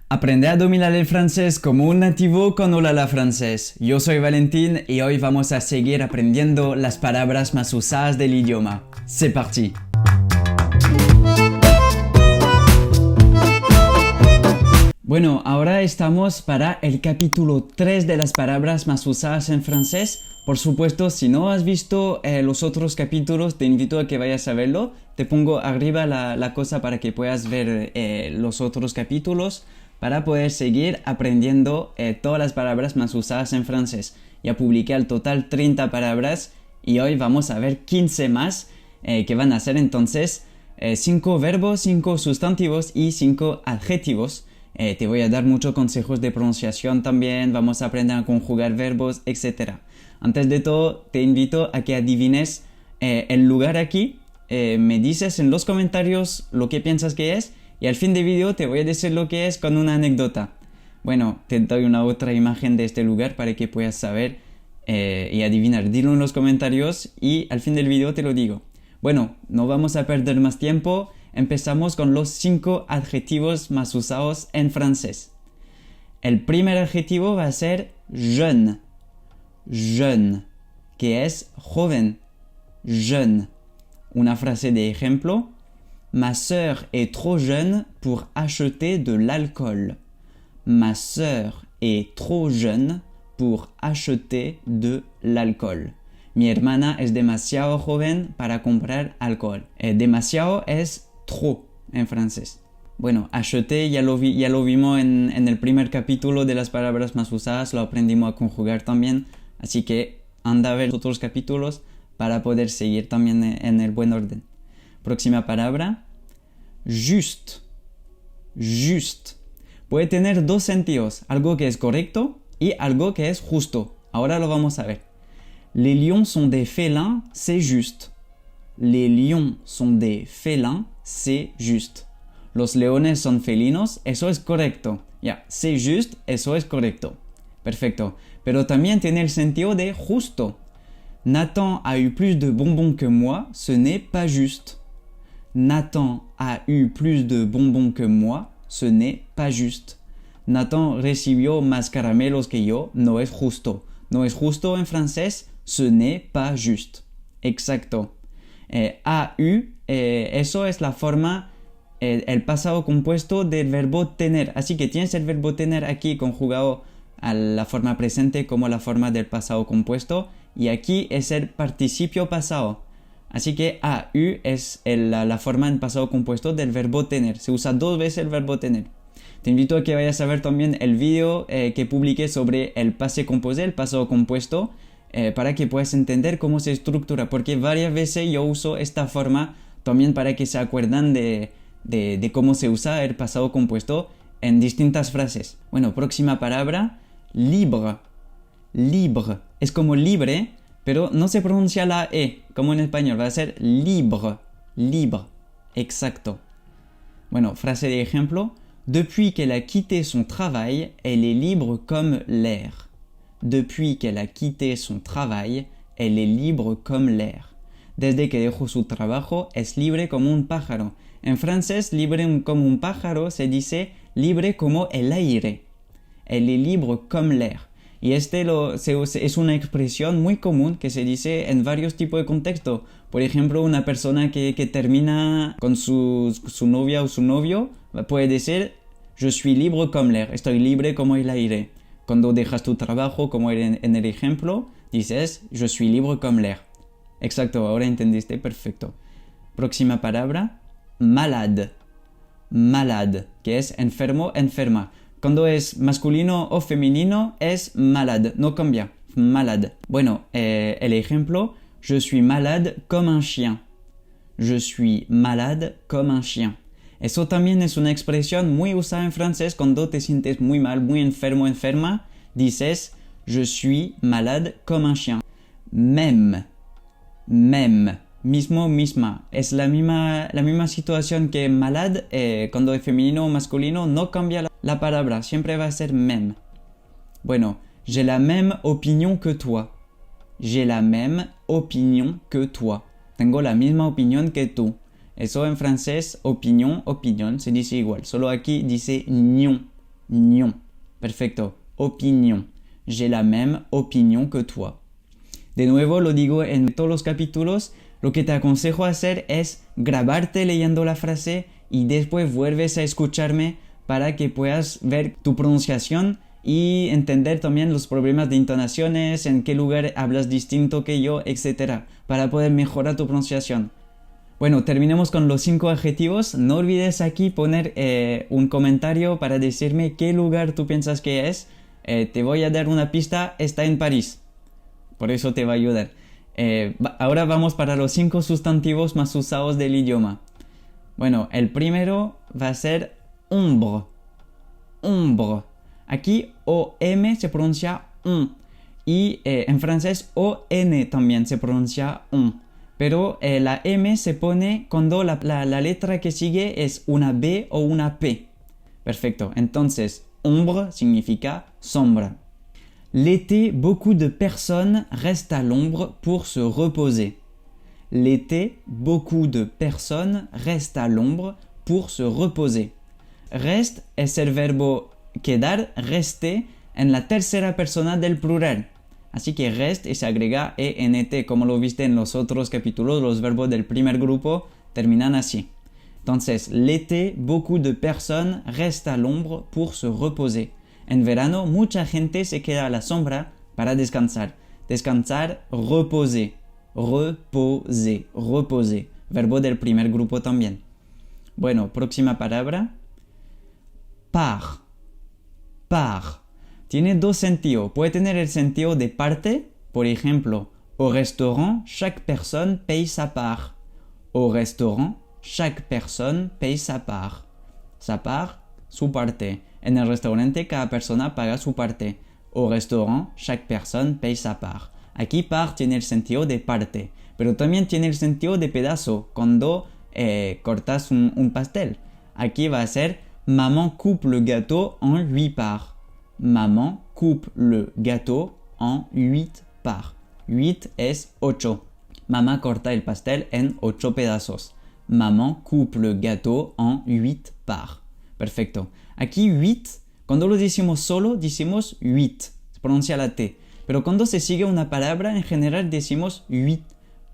Aprende a dominar el francés como un nativo con Olala Francés. Yo soy Valentín y hoy vamos a seguir aprendiendo las palabras más usadas del idioma. C'est parti! Bueno, ahora estamos para el capítulo 3 de las palabras más usadas en francés. Por supuesto, si no has visto los otros capítulos, te invito a que vayas a verlo. Te pongo arriba la cosa para que puedas ver los otros capítulos para poder seguir aprendiendo todas las palabras más usadas en francés. Ya publiqué al total 30 palabras y hoy vamos a ver 15 más que van a ser entonces 5 verbos, 5 sustantivos y 5 adjetivos. Te voy a dar muchos consejos de pronunciación también, vamos a aprender a conjugar verbos, etc. Antes de todo, te invito a que adivines el lugar aquí. Me dices en los comentarios lo que piensas que es y al fin del vídeo te voy a decir lo que es con una anécdota. Bueno, te doy una otra imagen de este lugar para que puedas saber y adivinar. Dilo en los comentarios y al fin del vídeo te lo digo. Bueno, no vamos a perder más tiempo. Empezamos con los 5 adjetivos más usados en francés. El primer adjetivo va a ser jeune. Jeune, que es joven. Jeune. Una frase de ejemplo. Ma sœur est trop jeune pour acheter de l'alcool. Ma sœur est trop jeune pour acheter de l'alcool. Mi hermana es demasiado joven para comprar alcohol. Demasiado es trop en francés. Bueno, acheter ya lo vimos en el primer capítulo de las palabras más usadas, lo aprendimos a conjugar también, así que anda a ver los otros capítulos para poder seguir también en el buen orden. Próxima palabra, juste. Juste. Puede tener dos sentidos, algo que es correcto y algo que es justo. Ahora lo vamos a ver. Les lions sont des félins, c'est juste. Les lions sont des félins, c'est juste. Los leones son felinos, eso es correcto. Ya, c'est juste, eso es correcto. Perfecto. Pero también tiene el sentido de justo. Nathan a eu plus de bonbons que moi, ce n'est pas juste. Nathan a eu plus de bonbons que moi, ce n'est pas juste. Nathan recibió más caramelos que yo, no es justo. No es justo en francés, ce n'est pas juste. Exacto. A eu, eso es la forma, el pasado compuesto del verbo tener. Así que tienes el verbo tener aquí conjugado a la forma presente como la forma del pasado compuesto. Y aquí es el participio pasado. Así que a eu es la forma en pasado compuesto del verbo tener. Se usa 2 veces el verbo tener. Te invito a que vayas a ver también el vídeo que publiqué sobre el passé composé, el pasado compuesto, para que puedas entender cómo se estructura, porque varias veces yo uso esta forma también para que se acuerdan de cómo se usa el pasado compuesto en distintas frases. Bueno, próxima palabra, libre. Libre. Es como libre, pero no se pronuncia la E, como en español, va a ser libre. Libre. Exacto. Bueno, frase de ejemplo. Depuis qu'elle a quitté son travail, elle est libre comme l'air. Depuis qu'elle a quitté son travail, elle est libre comme l'air. Desde que dejó su trabajo, es libre como un pájaro. En francés, libre como un pájaro se dice libre como el aire. Elle est libre comme l'air. Y es una expresión muy común que se dice en varios tipos de contextos. Por ejemplo, una persona que termina con su novia o su novio puede decir je suis libre comme l'air, estoy libre como el aire. Cuando dejas tu trabajo, como en el ejemplo, dices je suis libre comme l'air. Exacto, ahora entendiste, perfecto. Próxima palabra, malade. Malade, que es enfermo, enferma. Cuando es masculino o femenino es malade, no cambia, malade. Bueno, el ejemplo, je suis malade comme un chien. Je suis malade comme un chien. Eso también es una expresión muy usada en francés cuando te sientes muy mal, muy enfermo, enferma. Dices, je suis malade comme un chien. Même, même, mismo, misma. Es la misma situación que malade, cuando es femenino o masculino no cambia la palabra, siempre va a ser même. Bueno, j'ai la même opinion que toi. J'ai la même opinion que toi. Tengo la misma opinión que tú. Eso en francés, opinión, opinión, se dice igual. Solo aquí dice nion. Opinion. Perfecto. Opinion. J'ai la même opinión que toi. De nuevo lo digo en todos los capítulos. Lo que te aconsejo hacer es grabarte leyendo la frase y después vuelves a escucharme para que puedas ver tu pronunciación y entender también los problemas de entonaciones, en qué lugar hablas distinto que yo, etc. para poder mejorar tu pronunciación. Bueno, terminemos con los 5 adjetivos. No olvides aquí poner un comentario para decirme qué lugar tú piensas que es. Te voy a dar una pista, está en París. Por eso te va a ayudar. Ahora vamos para los 5 sustantivos más usados del idioma. Bueno, el primero va a ser ombre. Ombre. Aquí OM se pronuncia on. Y en francés ON también se pronuncia on. Pero la M se pone cuando la letra que sigue es una B o una P. Perfecto. Entonces, ombre significa sombra. L'été, beaucoup de personnes restent à l'ombre pour se reposer. L'été, beaucoup de personnes restent à l'ombre pour se reposer. Reste es el verbo quedar, rester, en la tercera persona del plural. Así que reste se agrega ENT, como lo viste en los otros capítulos, los verbos del primer grupo terminan así. Entonces, l'été, beaucoup de personnes restent à l'ombre pour se reposer. En verano, mucha gente se queda a la sombra para descansar. Descansar, reposer. Reposer, reposer. Verbo del primer grupo también. Bueno, próxima palabra. Part. Part. Tiene dos sentidos. Puede tener el sentido de parte. Por ejemplo, au restaurant, chaque personne paye sa part. Au restaurant, chaque personne paye sa part. Sa part, su parte. En el restaurante, cada persona paga su parte. Au restaurant, chaque personne paye sa part. Aquí part tiene el sentido de parte, pero también tiene el sentido de pedazo, cuando cortas un pastel. Aquí va a ser maman coupe le gâteau en 8 parts. Maman coupe le gâteau en 8 parts. 8 es 8. Mamá corta el pastel en 8 pedazos. Maman coupe le gâteau en 8 parts. Perfecto. Aquí 8, cuando lo decimos solo, decimos 8. Se pronuncia la T. Pero cuando se sigue una palabra, en general decimos 8.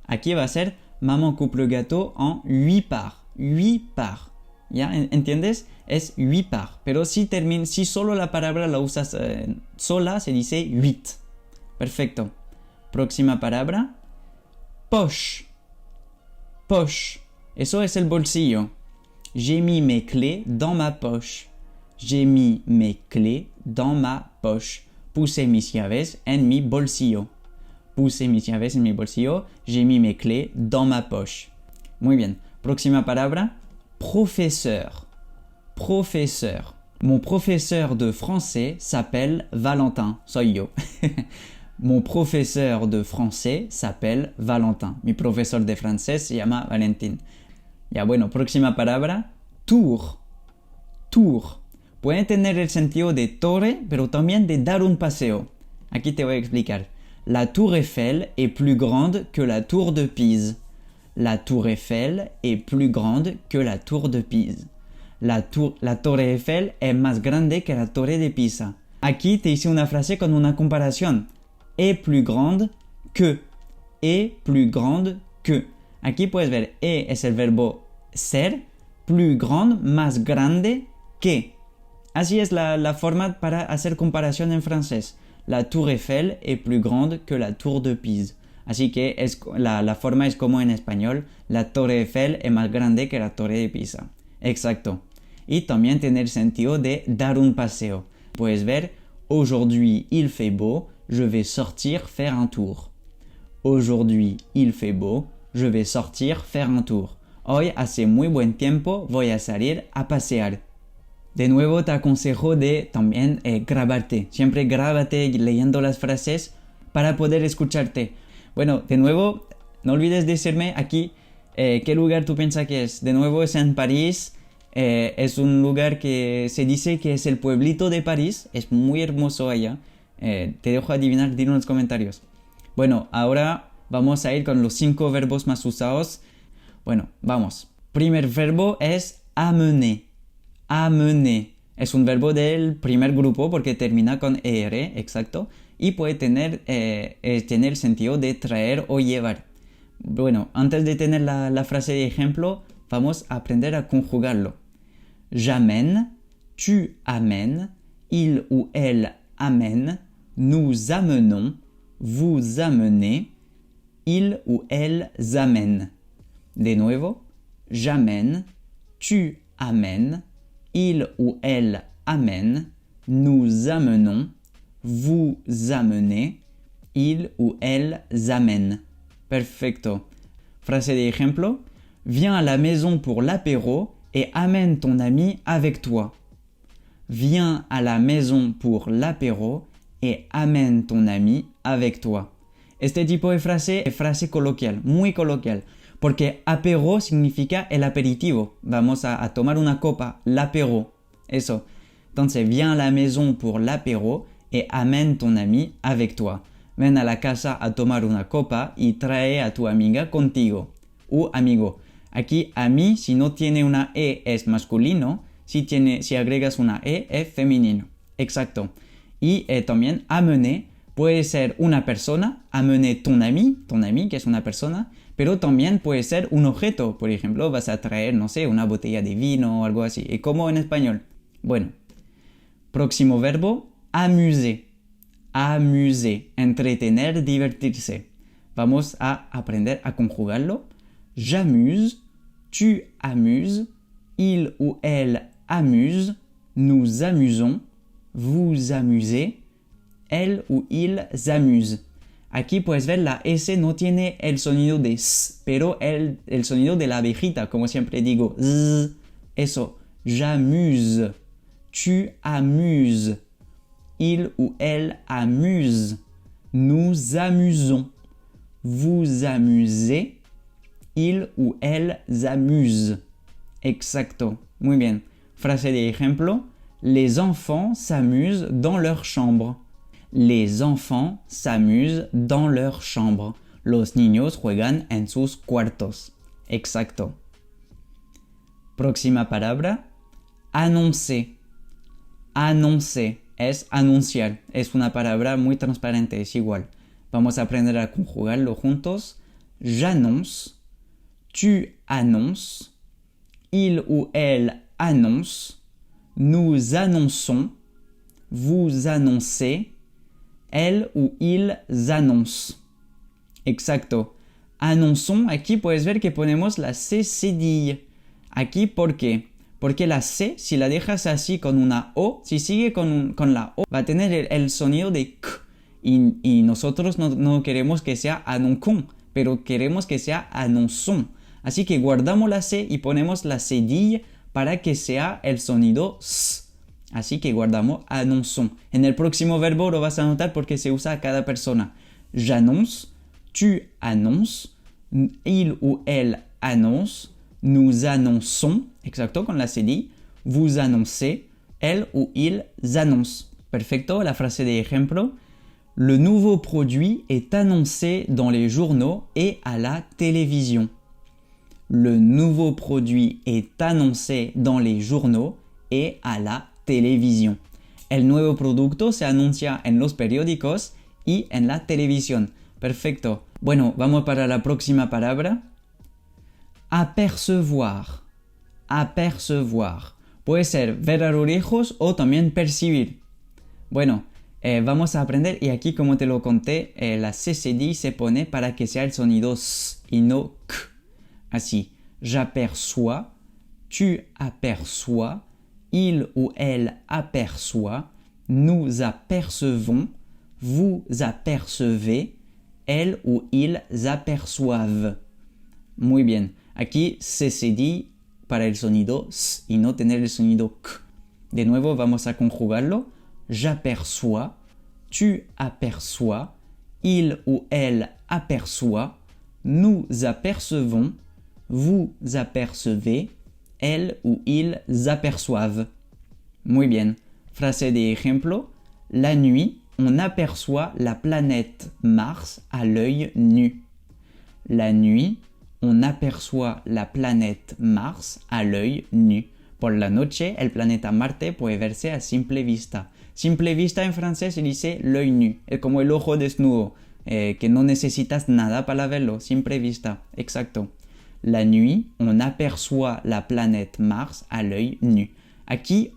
Aquí va a ser maman coupe le gâteau en 8 parts. 8 parts. ¿Ya? ¿Entiendes? Es 8 parts. Pero si solo la palabra la usas sola, se dice 8. Perfecto. Próxima palabra. Poche. Poche. Eso es el bolsillo. J'ai mis mes clés dans ma poche. J'ai mis mes clés dans ma poche. Puse mis llaves en mi bolsillo. Puse mis llaves en mi bolsillo. J'ai mis mes clés dans ma poche. Muy bien. Próxima palabra. Professeur. Professeur. Mon professeur de français s'appelle Valentin. Soy yo. Mon professeur de français s'appelle Valentin. Mi profesor de francés se llama Valentín. Ya bueno, próxima palabra. Tour. Tour. Puede tener el sentido de torre, pero también de dar un paseo. Aquí te voy a explicar. La Tour Eiffel est plus grande que la Tour de Pise. La Tour Eiffel est plus grande que la Tour de Pise. La Torre Eiffel es más grande que la Torre de Pisa. Aquí te hice una frase con una comparación. Est plus grande que. Est plus grande que. Aquí puedes ver, es el verbo ser, plus grande, más grande que. Así es la forma para hacer comparación en francés. La Tour Eiffel est plus grande que la Tour de Pise. Así que la forma es como en español, la Torre Eiffel es más grande que la Torre de Pisa. Exacto. Y también tiene el sentido de dar un paseo. Puedes ver, aujourd'hui il fait beau, je vais sortir faire un tour. Aujourd'hui il fait beau, je vais sortir faire un tour. Hoy hace muy buen tiempo, voy a salir a pasear. De nuevo te aconsejo de también grabarte. Siempre grábate leyendo las frases para poder escucharte. Bueno, de nuevo, no olvides decirme aquí qué lugar tú piensas que es. De nuevo es en París. Es un lugar que se dice que es el pueblito de París. Es muy hermoso allá. Te dejo adivinar, dilo en los comentarios. Bueno, ahora vamos a ir con los 5 verbos más usados. Bueno, vamos. Primer verbo es amener. Amener. Es un verbo del primer grupo porque termina con er, exacto, y puede tener el sentido de traer o llevar. Bueno, antes de tener la frase de ejemplo, vamos a aprender a conjugarlo. J'amène, tu amènes, il ou elle amène, nous amenons, vous amenez, il ou elles amènent. De nuevo, j'amène, tu amènes, il ou elle amène, nous amenons, vous amenez, il ou elles amènent. Perfecto. Frase de ejemplo. Viens à la maison pour l'apéro et amène ton ami avec toi. Viens à la maison pour l'apéro et amène ton ami avec toi. Este tipo de frase es frase coloquial, muy coloquial, porque apéro significa el aperitivo. Vamos a tomar una copa, l'apéro. Eso. Entonces, viens à la maison pour l'apéro et amène ton ami avec toi. Ven a la casa a tomar una copa y trae a tu amiga contigo. O amigo. Aquí, ami, si no tiene una E, es masculino. Si agregas una E, es femenino. Exacto. Y también amener puede ser una persona. Amener ton ami, que es una persona. Pero también puede ser un objeto. Por ejemplo, vas a traer, no sé, una botella de vino o algo así. ¿Y cómo en español? Bueno. Próximo verbo, amuser. Amuser. Entretener, divertirse. Vamos a aprender a conjugarlo. J'amuse, tu amuses, il ou elle amuse, nous amusons, vous amusez, elle ou ils amusent. Aquí puedes ver la S no tiene el sonido de S, pero el sonido de la abejita, como siempre digo, Z. Eso, j'amuse, tu amuses, il ou elle amuse, nous amusons, vous amusez, il ou elles amusent. Exacto. Muy bien. Frase de ejemplo. Les enfants s'amusent dans leur chambre. Les enfants s'amusent dans leur chambre. Los niños juegan en sus cuartos. Exacto. Próxima palabra. Annoncer. Annoncer es anunciar. Es una palabra muy transparente, es igual. Vamos a aprender a conjugarlo juntos. J'annonce. Tu annonces, il ou elle annonce, nous annonçons, vous annoncez, elle ou ils annoncent. Exacto. Annonçons, aquí puedes ver que ponemos la C cedille. Aquí, ¿por qué? Porque la C, si la dejas así con una O, si sigue con la O, va a tener el sonido de K. Y nosotros no queremos que sea annoncons, pero queremos que sea annonçons. Así que guardamos la C y ponemos la cedille para que sea el sonido S. Así que guardamos annonçons. En el próximo verbo lo vas a notar porque se usa a cada persona. J'annonce, tu annonces, il ou elle annonce, nous annonçons, exacto, con la cedille, vous annoncez, elle ou ils annoncent. Perfecto, la frase de ejemplo. Le nouveau produit est annoncé dans les journaux et à la télévision. Le nouveau produit est annoncé dans les journaux et à la televisión. El nuevo producto se anuncia en los periódicos y en la televisión. Perfecto. Bueno, vamos para la próxima palabra. Apercevoir. Apercevoir. Puede ser ver a lo lejos o también percibir. Bueno, vamos a aprender y aquí como te lo conté, la CCD se pone para que sea el sonido S y no K. Así, j'aperçois, tu aperçois, il ou elle aperçoit, nous apercevons, vous apercevez, elle ou ils aperçoivent. Muy bien, aquí CCD para el sonido S y no tener el sonido K. De nuevo vamos a conjugarlo. J'aperçois, tu aperçois, il ou elle aperçoit, nous apercevons, vous apercevez, elle ou ils aperçoivent. Muy bien. Frase de ejemplo. La nuit, on aperçoit la planète Mars à l'œil nu. La nuit, on aperçoit la planète Mars à l'œil nu. Por la noche, el planeta Marte puede verse a simple vista. Simple vista en francés se dice l'œil nu, es como el ojo desnudo, que no necesitas nada para verlo, simple vista, exacto. La nuit, on aperçoit la planète Mars à l'œil nu. Aquí,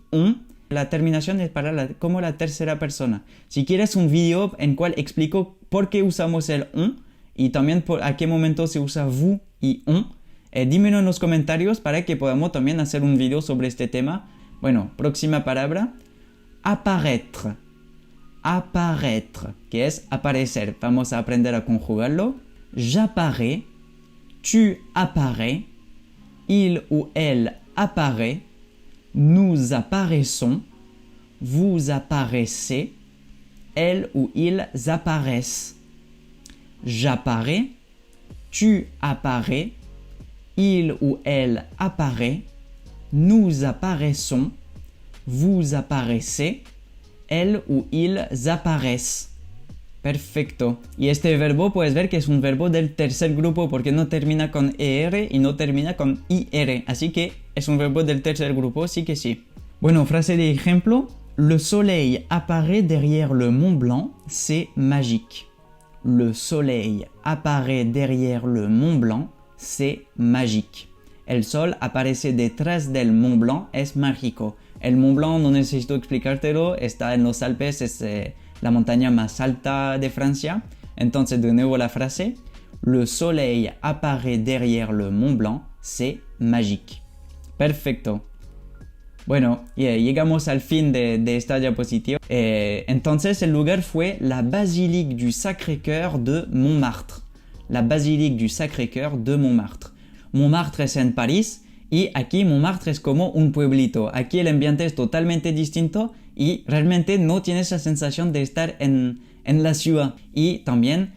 la terminación es para como la tercera persona. Si quieres un video en cual explico por qué usamos el on y también a qué momento se usa vous y on, dímelo en los comentarios para que podamos también hacer un video sobre este tema. Bueno, próxima palabra, apparaître. Apparaître, que es aparecer. Vamos a aprender a conjugarlo. J'apparais, tu apparais, il ou elle apparaît, nous apparaissons, vous apparaissez, elle ou ils apparaissent. J'apparais, tu apparais, il ou elle apparaît, nous apparaissons, vous apparaissez, elle ou ils apparaissent. Perfecto. Y este verbo puedes ver que es un verbo del tercer grupo porque no termina con ER y no termina con IR. Así que es un verbo del tercer grupo, sí que sí. Bueno, frase de ejemplo. Le soleil apparaît derrière le Mont Blanc, c'est magique. Le soleil apparaît derrière le Mont Blanc, c'est magique. El sol aparece detrás del Mont Blanc, es mágico. El Mont Blanc, no necesito explicártelo, está en los Alpes, es la montaña más alta de Francia. Entonces, de nuevo la frase. Le soleil apparaît derrière le Mont Blanc, c'est magique. Perfecto. Bueno, llegamos al fin de esta diapositiva. Entonces, el lugar fue la Basilique du Sacré-Cœur de Montmartre. La Basilique du Sacré-Cœur de Montmartre. Montmartre es en París y aquí Montmartre es como un pueblito. Aquí el ambiente es totalmente distinto y realmente no tienes la sensación de estar en la ciudad. Y también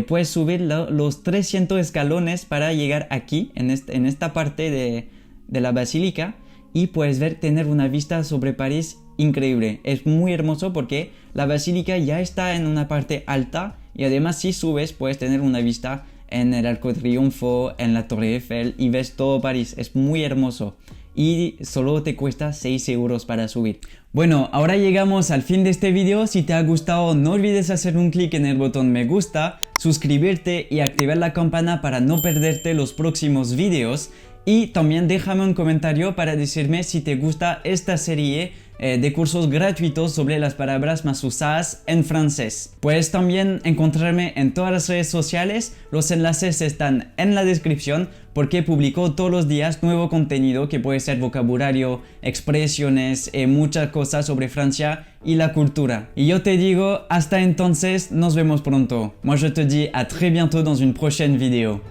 puedes subir los 300 escalones para llegar aquí, en esta parte de la basílica, y puedes tener una vista sobre París increíble. Es muy hermoso porque la basílica ya está en una parte alta y además si subes puedes tener una vista en el Arco de Triunfo, en la Torre Eiffel y ves todo París. Es muy hermoso y solo te cuesta 6 euros para subir. Bueno, ahora llegamos al fin de este video. Si te ha gustado, no olvides hacer un clic en el botón me gusta, suscribirte y activar la campana para no perderte los próximos videos. Y también déjame un comentario para decirme si te gusta esta serie de cursos gratuitos sobre las palabras más usadas en francés. Puedes también encontrarme en todas las redes sociales, los enlaces están en la descripción porque publico todos los días nuevo contenido que puede ser vocabulario, expresiones, muchas cosas sobre Francia y la cultura. Y yo te digo, hasta entonces, nos vemos pronto. Moi je te dis à très bientôt dans une prochaine vidéo.